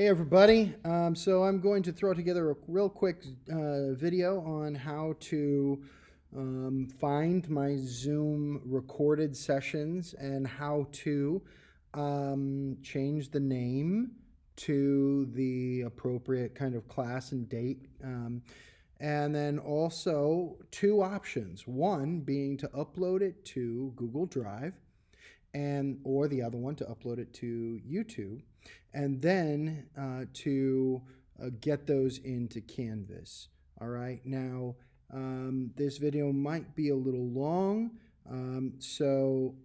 Hey everybody, so I'm going to throw together a real quick video on how to find my Zoom recorded sessions and how to change the name to the appropriate kind of class and date. And then also two options, one being to upload it to Google Drive or the other one to upload it to YouTube, and then to get those into Canvas. All right, now this video might be a little long, so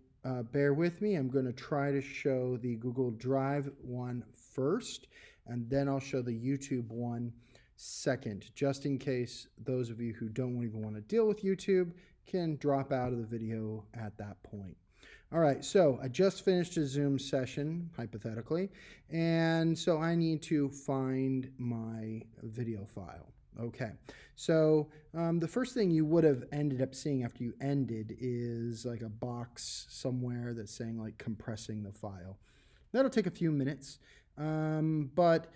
bear with me. I'm going to try to show the Google Drive one first, and then I'll show the YouTube one second, just in case those of you who don't even want to deal with YouTube can drop out of the video at that point. All right, so I just finished a Zoom session, hypothetically, and so I need to find my video file. Okay, so the first thing you would have ended up seeing after you ended is like a box somewhere that's saying like compressing the file. That'll take a few minutes, but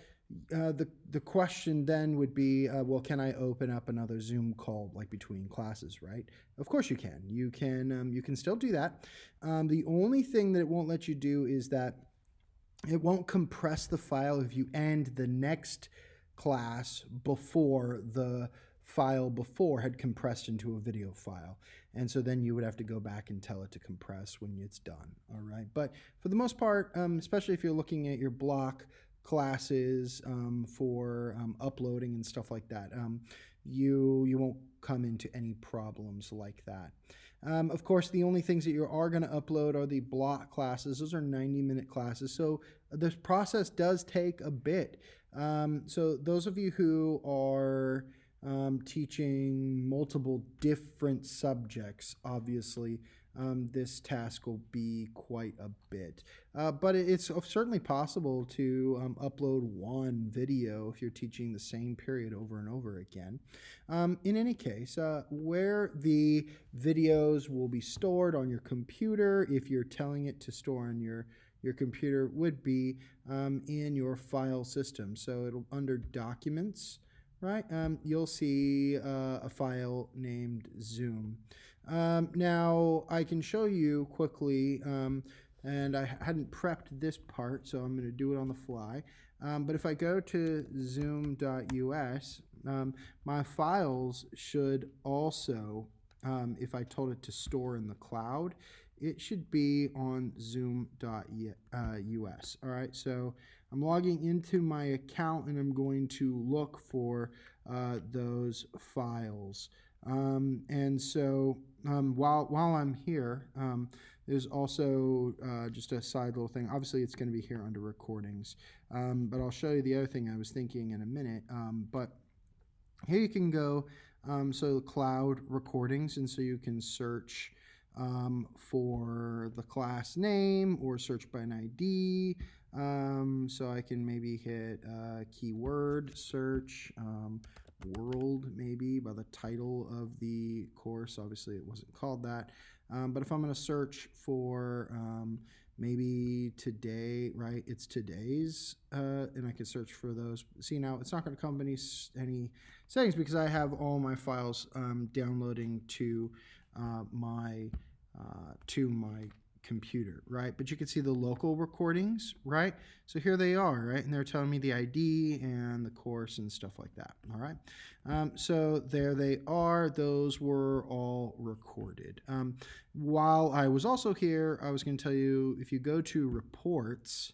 the question then would be, well, can I open up another Zoom call like between classes, right? Of course you can. You can still do that. The only thing that it won't let you do is that it won't compress the file if you end the next class before the file before had compressed into a video file. And so then you would have to go back and tell it to compress when it's done. All right. But for the most part, especially if you're looking at your block classes for uploading and stuff like that, you won't come into any problems like that. Of course, the only things that you are going to upload are the block classes. Those are 90-minute classes, so this process does take a bit. So those of you who are teaching multiple different subjects, obviously this task will be quite a bit. But it's certainly possible to upload one video if you're teaching the same period over and over again. In any case, where the videos will be stored on your computer, if you're telling it to store on your computer, would be in your file system. So it'll under Documents, right? You'll see a file named Zoom. Now I can show you quickly, and I hadn't prepped this part, so I'm going to do it on the fly. But if I go to zoom.us, my files should also, if I told it to store in the cloud, it should be on zoom.us. All right, so I'm logging into my account and I'm going to look for those files. And so while I'm here, there's also just a side little thing. Obviously, it's going to be here under recordings, but I'll show you the other thing I was thinking in a minute. But here you can go, so cloud recordings, and so you can search for the class name or search by an ID. So I can maybe hit keyword search, world maybe by the title of the course. Obviously it wasn't called that. But if I'm going to search for maybe today, right, it's today's, and I can search for those. See, now it's not going to come any settings because I have all my files downloading to my computer, right? But you can see the local recordings, right? So here they are, right? And they're telling me the ID and the course and stuff like that, all right? So there they are. Those were all recorded. While I was also here, I was going to tell you, if you go to reports,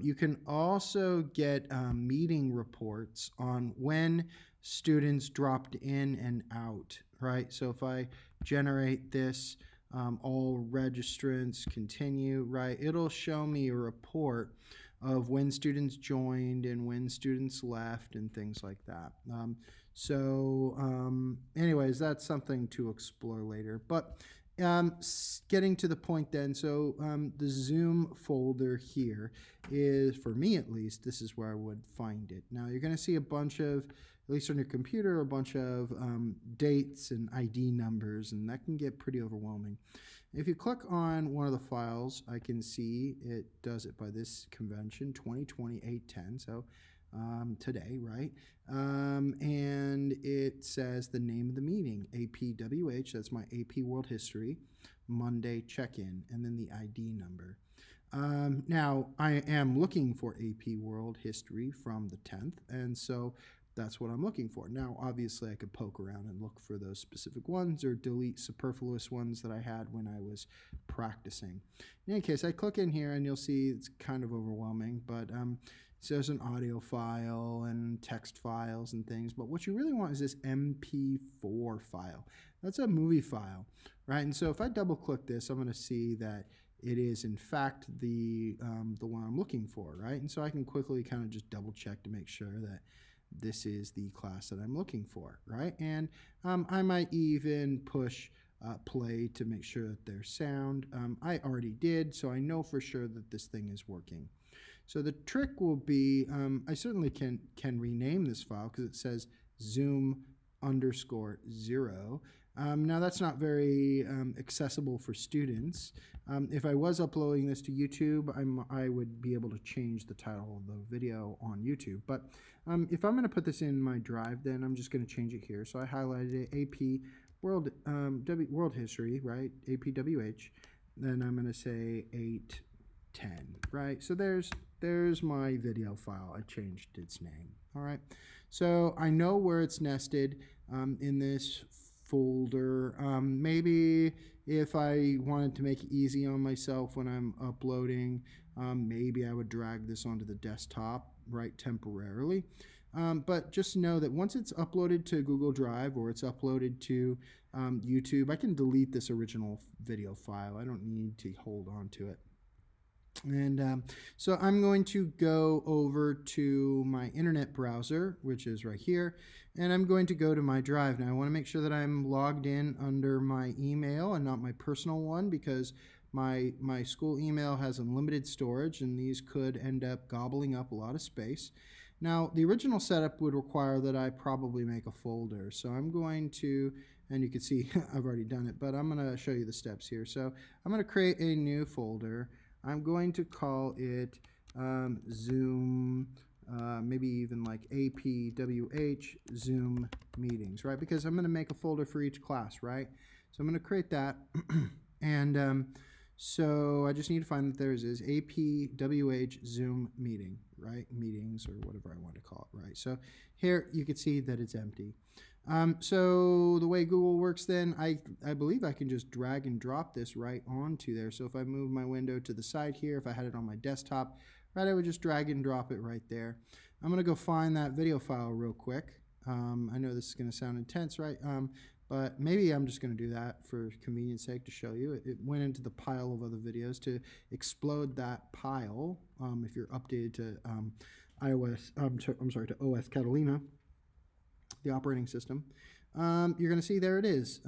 you can also get meeting reports on when students dropped in and out, right? So if I generate this, all registrants continue, right? It'll show me a report of when students joined and when students left and things like that. Anyways, that's something to explore later. But getting to the point then, so the Zoom folder here is, for me at least, this is where I would find it. Now you're going to see a bunch of, at least on your computer, a bunch of dates and ID numbers, and that can get pretty overwhelming. If you click on one of the files, I can see it does it by this convention, 2020-810, so today, right? And it says the name of the meeting, APWH, that's my AP World History, Monday check-in, and then the ID number. Now, I am looking for AP World History from the 10th, and so that's what I'm looking for. Now, obviously, I could poke around and look for those specific ones or delete superfluous ones that I had when I was practicing. In any case, I click in here and you'll see it's kind of overwhelming, but it says an audio file and text files and things. But what you really want is this MP4 file. That's a movie file, right? And so if I double click this, I'm going to see that it is in fact the one I'm looking for, right? And so I can quickly kind of just double check to make sure that this is the class that I'm looking for, right? And I might even push play to make sure that there's sound. I already did, so I know for sure that this thing is working. So the trick will be, I certainly can rename this file because it says Zoom_0. Now that's not very accessible for students. If I was uploading this to YouTube, I would be able to change the title of the video on YouTube. But if I'm going to put this in my drive, then I'm just going to change it here. So I highlighted it, AP World History, right? APWH. Then I'm going to say 810, right? So there's my video file. I changed its name. All right. So I know where it's nested in this folder. Maybe if I wanted to make it easy on myself when I'm uploading, maybe I would drag this onto the desktop, right, temporarily. But just know that once it's uploaded to Google Drive or it's uploaded to YouTube, I can delete this original video file. I don't need to hold on to it. And so I'm going to go over to my internet browser, which is right here, and I'm going to go to my drive. Now I want to make sure that I'm logged in under my email and not my personal one, because my school email has unlimited storage and these could end up gobbling up a lot of space. Now the original setup would require that I probably make a folder. So I'm going to, and you can see I've already done it, but I'm going to show you the steps here. So I'm going to create a new folder. I'm going to call it Zoom, maybe even like APWH Zoom meetings, right? Because I'm going to make a folder for each class, right? So I'm going to create that. And so I just need to find that there's is APWH Zoom meeting, right? Meetings or whatever I want to call it, right? So here you can see that it's empty. So the way Google works then, I believe I can just drag and drop this right onto there. So if I move my window to the side here, if I had it on my desktop, right, I would just drag and drop it right there. I'm going to go find that video file real quick. I know this is going to sound intense, right? But maybe I'm just going to do that for convenience sake to show you. It went into the pile of other videos. To explode that pile, if you're updated to to OS Catalina, the operating system, you're going to see there it is.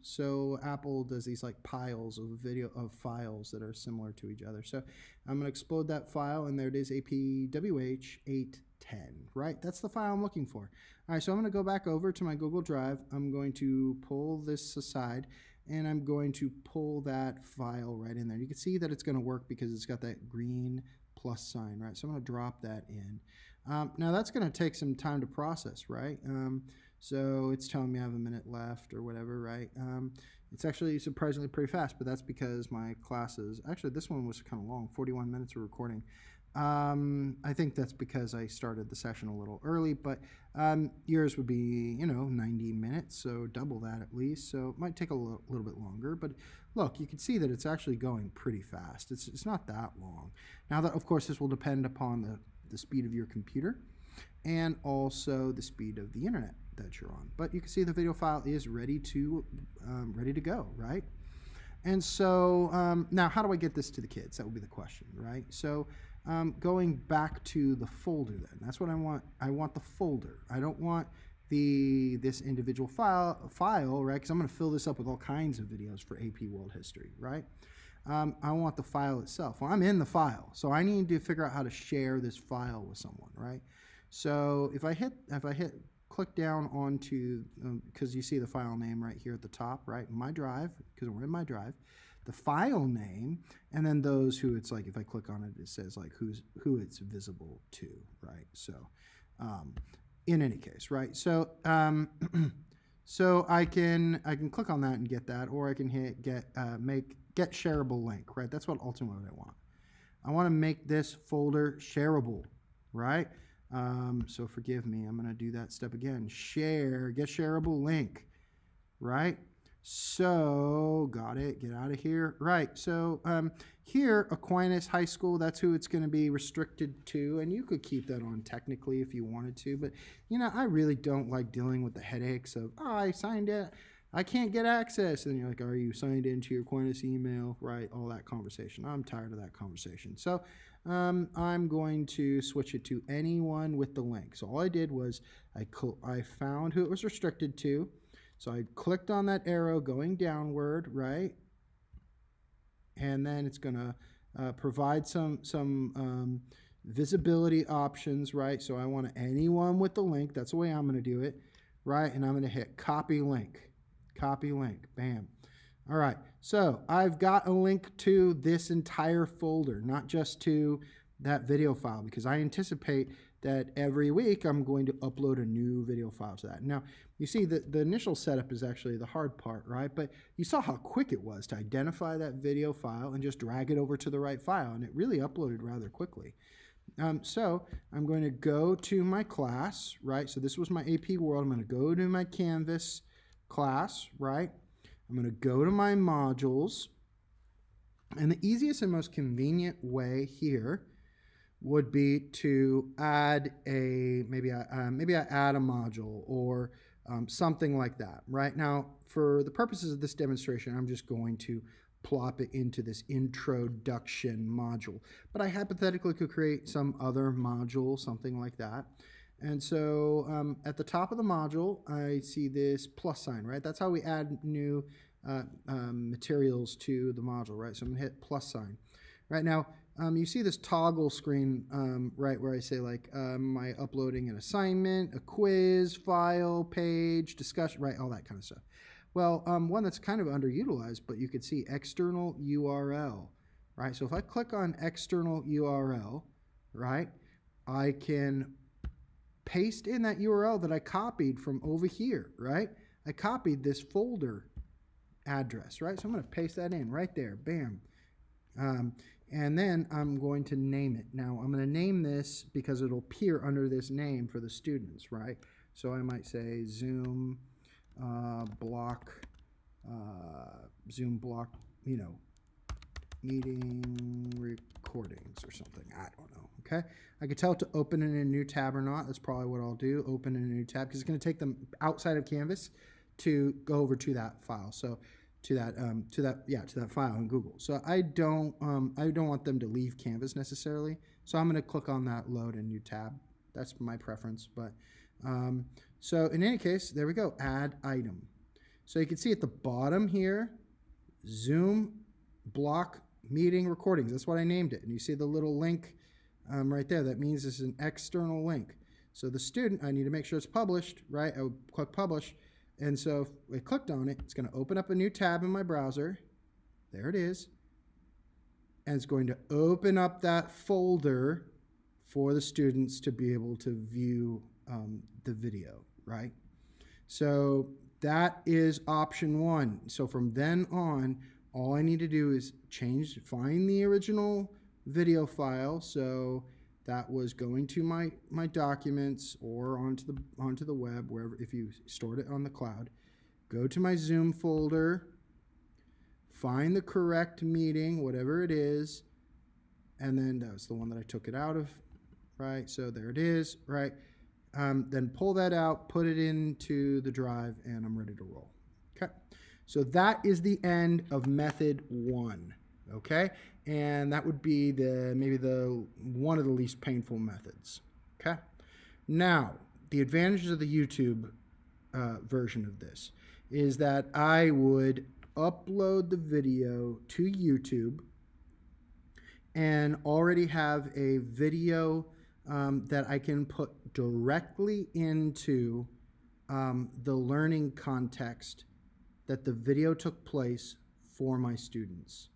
So Apple does these like piles of files that are similar to each other. So I'm going to explode that file, and there it is, APWH 810, right? That's the file I'm looking for. All right, so I'm going to go back over to my Google Drive. I'm going to pull this aside, and I'm going to pull that file right in there. You can see that it's going to work because it's got that green plus sign, right? So I'm going to drop that in. Now that's going to take some time to process, right? So it's telling me I have a minute left or whatever, right? It's actually surprisingly pretty fast, but that's because my classes, actually this one was kind of long, 41 minutes of recording. I think that's because I started the session a little early, but yours would be, 90 minutes, so double that at least. So it might take a little bit longer, but look, you can see that it's actually going pretty fast. It's not that long. Now that, of course, this will depend upon the speed of your computer and also the speed of the internet that you're on. But you can see the video file is ready to go, right? And so now how do I get this to the kids? That would be the question, right? So going back to the folder then, that's what I want. I want the folder. I don't want this individual file, right? Because I'm going to fill this up with all kinds of videos for AP World History, right? I want the file itself. Well, I'm in the file, so I need to figure out how to share this file with someone, right? So if I hit click down onto, because you see the file name right here at the top, right? My drive, because we're in my drive. the file name, and then those who it's like, if I click on it, it says like who it's visible to, right? So in any case, right? So so I can click on that and get that, or I can hit get shareable link, right? That's what ultimately I want. I want to make this folder shareable, right? So forgive me, I'm going to do that step again. Get shareable link, right? So, got it, get out of here. Right, so here, Aquinas High School, that's who it's going to be restricted to, and you could keep that on technically if you wanted to, but, you know, I really don't like dealing with the headaches of, oh, I signed in, I can't get access, and you're like, are you signed into your Aquinas email, right, all that conversation. I'm tired of that conversation. So, I'm going to switch it to anyone with the link. So all I did was I found who it was restricted to. So I clicked on that arrow going downward, right? And then it's going to provide some visibility options, right? So I want anyone with the link. That's the way I'm going to do it, right? And I'm going to hit copy link, bam. All right, so I've got a link to this entire folder, not just to that video file, because I anticipate that every week I'm going to upload a new video file to that. Now, you see the initial setup is actually the hard part, right? But you saw how quick it was to identify that video file and just drag it over to the right file, and it really uploaded rather quickly. So I'm going to go to my class, right? So this was my AP World. I'm going to go to my Canvas class, right? I'm going to go to my modules, and the easiest and most convenient way here would be to add maybe I add a module or something like that. Right now, for the purposes of this demonstration, I'm just going to plop it into this introduction module, but I hypothetically could create some other module, something like that. And so at the top of the module, I see this plus sign, right? That's how we add new materials to the module, right? So I'm gonna hit plus sign. Right now, you see this toggle screen, right, where I say like, am I uploading an assignment, a quiz, file, page, discussion, right, all that kind of stuff. Well, one that's kind of underutilized, but you could see external URL, right? So if I click on external URL, right, I can paste in that URL that I copied from over here, right? I copied this folder address, right? So I'm going to paste that in right there, bam. And then I'm going to name it. Now I'm going to name this because it'll appear under this name for the students, right? So I might say Zoom block, you know, meeting recordings or something. I don't know. Okay. I could tell it to open in a new tab or not. That's probably what I'll do. Open in a new tab because it's going to take them outside of Canvas to go over to that file. So to that file in Google. So I don't want them to leave Canvas necessarily. So I'm going to click on that load a new tab. That's my preference. But so in any case, there we go. Add item. So you can see at the bottom here, Zoom block meeting recordings. That's what I named it. And you see the little link right there. That means it's an external link. So the student, I need to make sure it's published, right? I would click publish. And so if I clicked on it, it's going to open up a new tab in my browser. There it is. And it's going to open up that folder for the students to be able to view the video, right? So that is option one. So from then on, all I need to do is find the original video file. So that was going to my documents or onto the web, wherever, if you stored it on the cloud. Go to my Zoom folder, find the correct meeting, whatever it is, and then that was the one that I took it out of, right? So there it is, right? Then pull that out, put it into the drive, and I'm ready to roll. Okay, so that is the end of method one. Okay, and that would be maybe one of the least painful methods. Okay, now the advantages of the YouTube version of this is that I would upload the video to YouTube and already have a video that I can put directly into the learning context that the video took place for my students.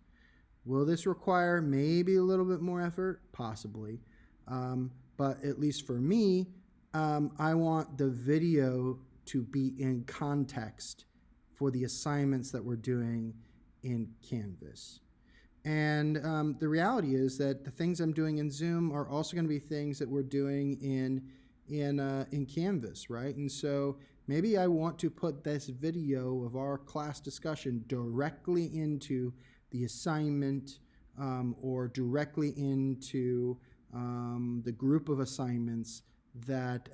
Will this require maybe a little bit more effort? Possibly. But at least for me, I want the video to be in context for the assignments that we're doing in Canvas. And the reality is that the things I'm doing in Zoom are also going to be things that we're doing in Canvas, right? And so maybe I want to put this video of our class discussion directly into the assignment or directly into the group of assignments that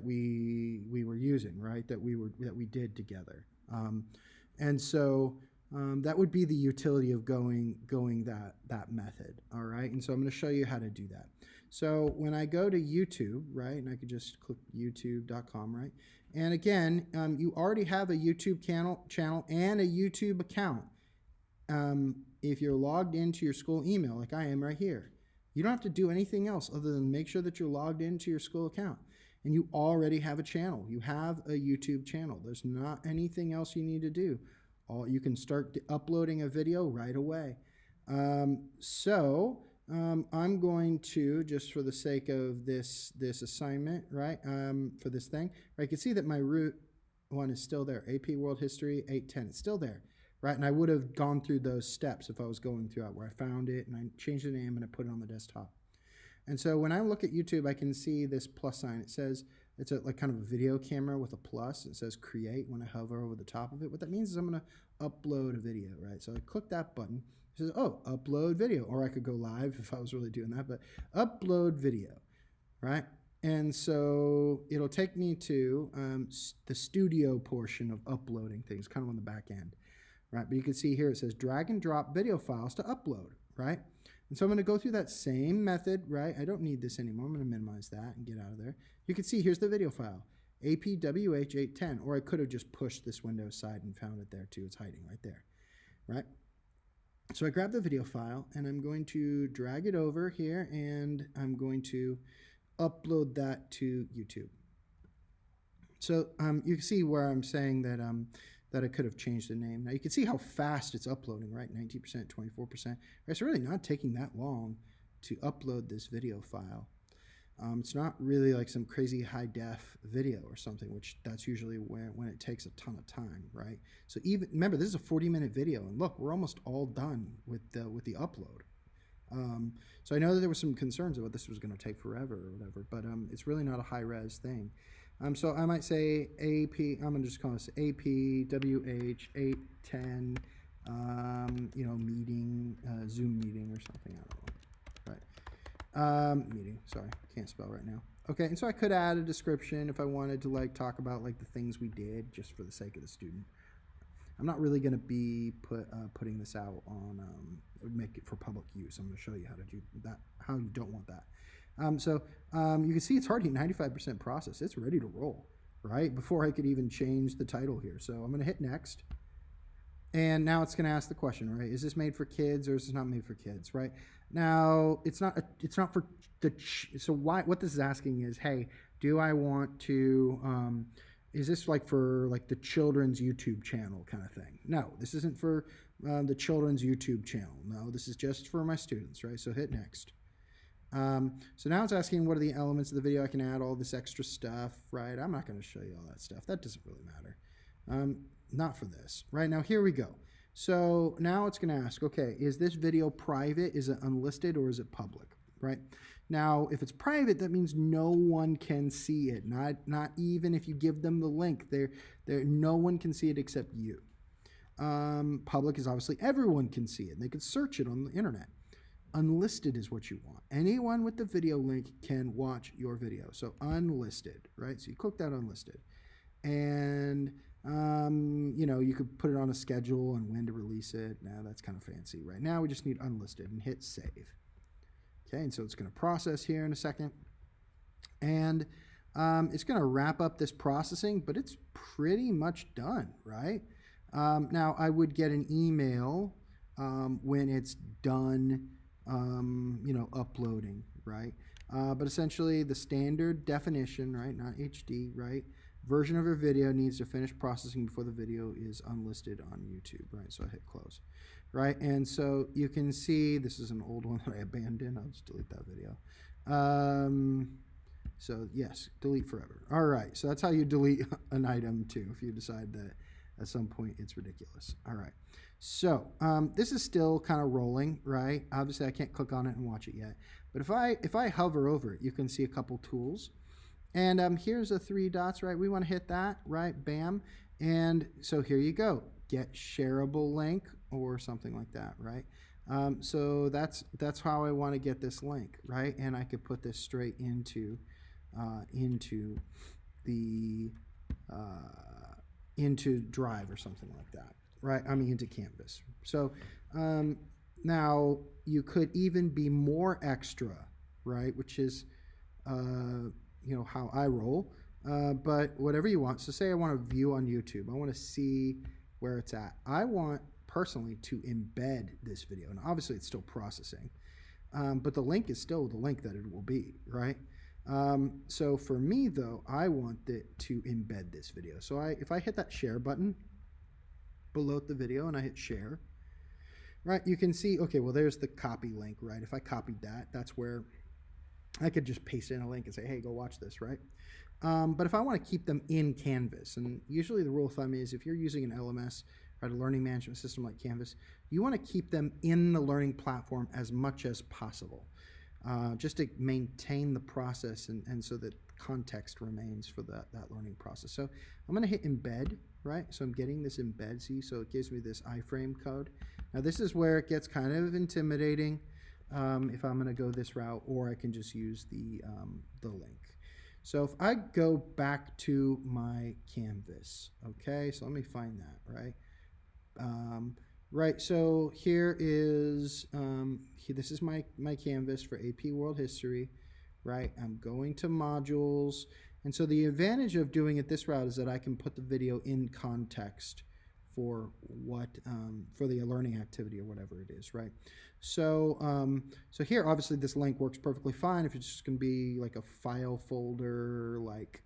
we were using, right? That we did together. And so that would be the utility of going that method. All right. And so I'm going to show you how to do that. So when I go to YouTube, right, and I could just click youtube.com, right? And again, you already have a YouTube channel and a YouTube account. If you're logged into your school email, like I am right here, you don't have to do anything else other than make sure that you're logged into your school account. And you already have a channel. You have a YouTube channel. There's not anything else you need to do. You can start uploading a video right away. I'm going to, just for the sake of this assignment, right, for this thing, right, you can see that my root one is still there. AP World History 810, it's still there, right? And I would have gone through those steps if I was going through it, where I found it and I changed the name and I put it on the desktop. And so when I look at YouTube, I can see this plus sign. It says, it's like kind of a video camera with a plus. It says create when I hover over the top of it. What that means is I'm going to upload a video, right? So I click that button. It says, oh, upload video. Or I could go live if I was really doing that, but upload video, right? And so it'll take me to the studio portion of uploading things, kind of on the back end, right? But you can see here it says drag and drop video files to upload, right? And so I'm going to go through that same method, right? I don't need this anymore. I'm going to minimize that and get out of there. You can see here's the video file, APWH 810, or I could have just pushed this window aside and found it there too. It's hiding right there, right? So I grab the video file and I'm going to drag it over here and I'm going to upload that to YouTube. So you can see where I'm saying that that I could have changed the name. Now you can see how fast it's uploading, right? 19%, 24%. It's really not taking that long to upload this video file. It's not really like some crazy high def video or something, which that's usually when it takes a ton of time, right? So even remember, this is a 40-minute video, and look, we're almost all done with the upload. So I know that there were some concerns about this was going to take forever or whatever, but it's really not a high res thing. So I might say AP, I'm going to just call this APWH 810, meeting, Zoom meeting or something, I don't know, right? Meeting, sorry, can't spell right now. Okay, and so I could add a description if I wanted to like talk about like the things we did just for the sake of the student. I'm not really going to be putting this out on, make it for public use. I'm going to show you how to do that, how you don't want that. You can see it's already 95% processed. It's ready to roll, right? Before I could even change the title here. So I'm going to hit next. And now it's going to ask the question, right? Is this made for kids or is this not made for kids, right? Now, it's not for the, so what this is asking is, hey, do I want to, is this like for like the children's YouTube channel kind of thing? No, this isn't for the children's YouTube channel. No, this is just for my students, right? So hit next. So now it's asking what are the elements of the video. I can add all this extra stuff, right? I'm not going to show you all that stuff. That doesn't really matter. Not for this. Right, now here we go. So now it's going to ask, okay, is this video private? Is it unlisted or is it public? Right? Now, if it's private, that means no one can see it. Not even if you give them the link. No one can see it except you. Public is obviously everyone can see it. And they can search it on the internet. Unlisted is what you want. Anyone with the video link can watch your video. So unlisted, right? So you click that unlisted. And, you could put it on a schedule and when to release it. Now that's kind of fancy. Right now we just need unlisted and hit save. Okay, and so it's going to process here in a second. And it's going to wrap up this processing, but it's pretty much done, right? Now I would get an email when it's done uploading, right? But essentially the standard definition, right, not HD, right, version of your video needs to finish processing before the video is unlisted on YouTube, right? So I hit close, right? And so you can see, this is an old one that I abandoned. I'll just delete that video. So yes, delete forever. All right, so that's how you delete an item too, if you decide that at some point it's ridiculous. All right, so this is still kind of rolling, right? Obviously I can't click on it and watch it yet, but if I hover over it, you can see a couple tools. And here's the 3 dots, right? We want to hit that, right? Bam. And so here you go. Get shareable link or something like that, right? So that's how I want to get this link, right? And I could put this straight into the into Drive or something like that, right? I mean into Canvas. So now you could even be more extra, right? Which is you know how I roll, but whatever you want. So say I want to view on YouTube. I want to see where it's at. I want personally to embed this video, and obviously it's still processing, but the link is still the link that it will be, right? So for me though, I want it to embed this video. So if I hit that share button below the video and I hit share, right, you can see, okay, well there's the copy link, right? If I copied that, that's where I could just paste in a link and say, hey, go watch this, right? But if I want to keep them in Canvas, and usually the rule of thumb is if you're using an LMS, right, a learning management system like Canvas, you want to keep them in the learning platform as much as possible, just to maintain the process and so that context remains for that learning process. So I'm going to hit embed, right? So I'm getting this embed, see, so it gives me this iframe code. Now this is where it gets kind of intimidating. If I'm going to go this route, or I can just use the link. So if I go back to my Canvas, okay, so let me find that, right? Right, so here is, this is my Canvas for AP World History, right? I'm going to modules, and so the advantage of doing it this route is that I can put the video in context for what for the learning activity or whatever it is, right? So so here obviously this link works perfectly fine if it's just going to be like a file folder, like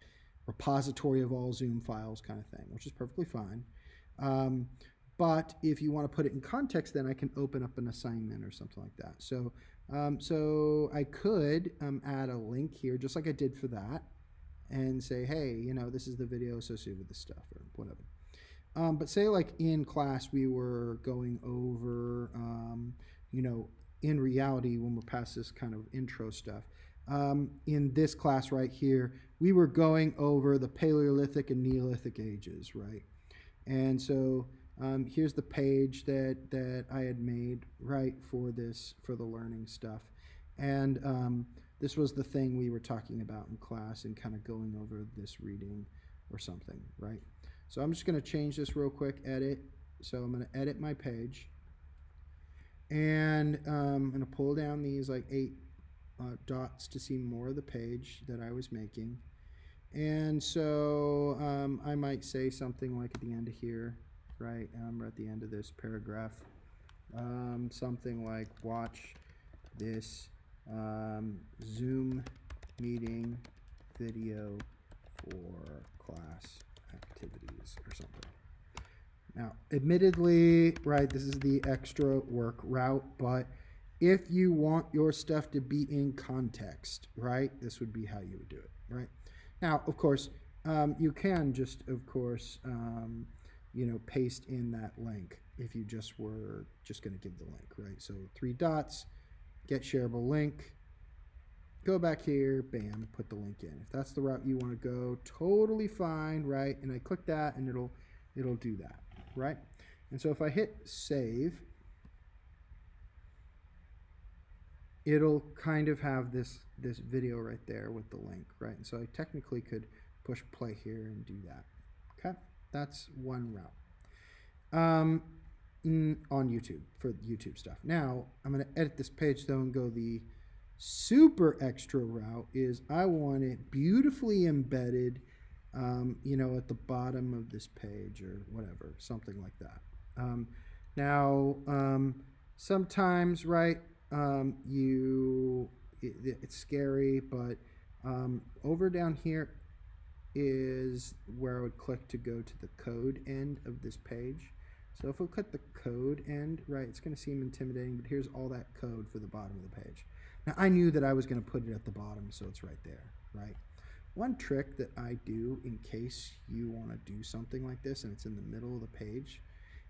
repository of all Zoom files kind of thing, which is perfectly fine. But if you want to put it in context, then I can open up an assignment or something like that. So so I could add a link here just like I did for that and say, hey, you know, this is the video associated with this stuff or whatever. But say like in class we were going over, you know, in reality when we're past this kind of intro stuff, in this class right here, we were going over the Paleolithic and Neolithic ages, right? And so here's the page that I had made, right, for this, for the learning stuff. And this was the thing we were talking about in class and kind of going over this reading or something, right? So I'm just going to change this real quick, edit. So I'm going to edit my page. And I'm going to pull down these like 8 dots to see more of the page that I was making. And so I might say something like at the end of here, right? We're at the end of this paragraph. Something like watch this Zoom meeting video for class activities or something. Now, admittedly, right, this is the extra work route, but if you want your stuff to be in context, right, this would be how you would do it, right? Now, of course, you can just, of course, you know, paste in that link if you just were just going to give the link, right? So 3 dots, get shareable link, go back here, bam, put the link in. If that's the route you want to go, totally fine, right? And I click that and it'll do that, right? And so if I hit save, it'll kind of have this video right there with the link, right? And so I technically could push play here and do that. Okay, that's one route on YouTube for YouTube stuff. Now I'm going to edit this page though and go the super extra route is I want it beautifully embedded, you know, at the bottom of this page or whatever, something like that. Now, sometimes, right, it's scary, but over down here, is where I would click to go to the code end of this page. So if we click the code end, right, it's going to seem intimidating, but here's all that code for the bottom of the page. Now, I knew that I was going to put it at the bottom, so it's right there, right? One trick that I do in case you want to do something like this and it's in the middle of the page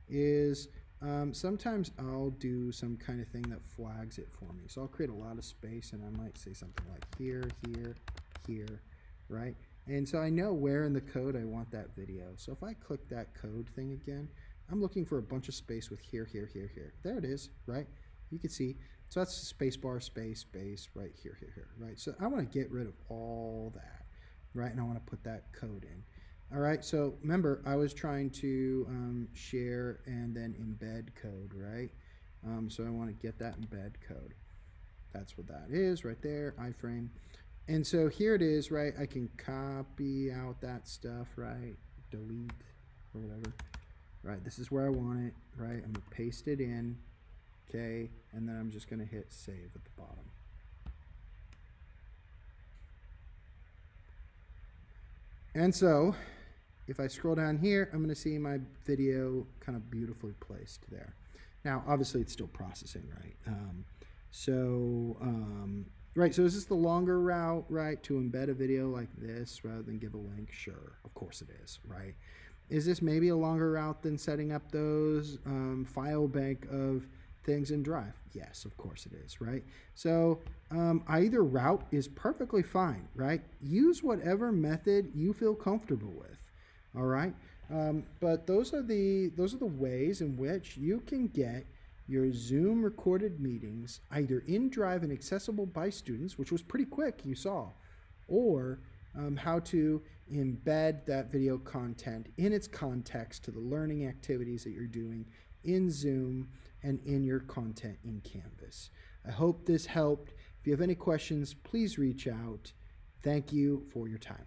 is sometimes I'll do some kind of thing that flags it for me. So I'll create a lot of space and I might say something like here, here, here, right? And so I know where in the code I want that video. So if I click that code thing again, I'm looking for a bunch of space with here, here, here, here. There it is, right? You can see. So that's space bar, space, space, right here, here, here, right? So I want to get rid of all that, right? And I want to put that code in. All right, so remember, I was trying to share and then embed code, right? So I want to get that embed code. That's what that is right there, iframe. And so here it is, right? I can copy out that stuff, right? Delete or whatever. Right, this is where I want it, right? I'm gonna paste it in, okay? And then I'm just gonna hit save at the bottom. And so, if I scroll down here, I'm gonna see my video kind of beautifully placed there. Now, obviously it's still processing, right? Right, so is this the longer route, right, to embed a video like this rather than give a link? Sure, of course it is, right? Is this maybe a longer route than setting up those file bank of things in Drive? Yes, of course it is, right? So either route is perfectly fine, right? Use whatever method you feel comfortable with, all right? But those are the ways in which you can get your Zoom recorded meetings either in Drive and accessible by students, which was pretty quick, you saw, or how to embed that video content in its context to the learning activities that you're doing in Zoom and in your content in Canvas. I hope this helped. If you have any questions, please reach out. Thank you for your time.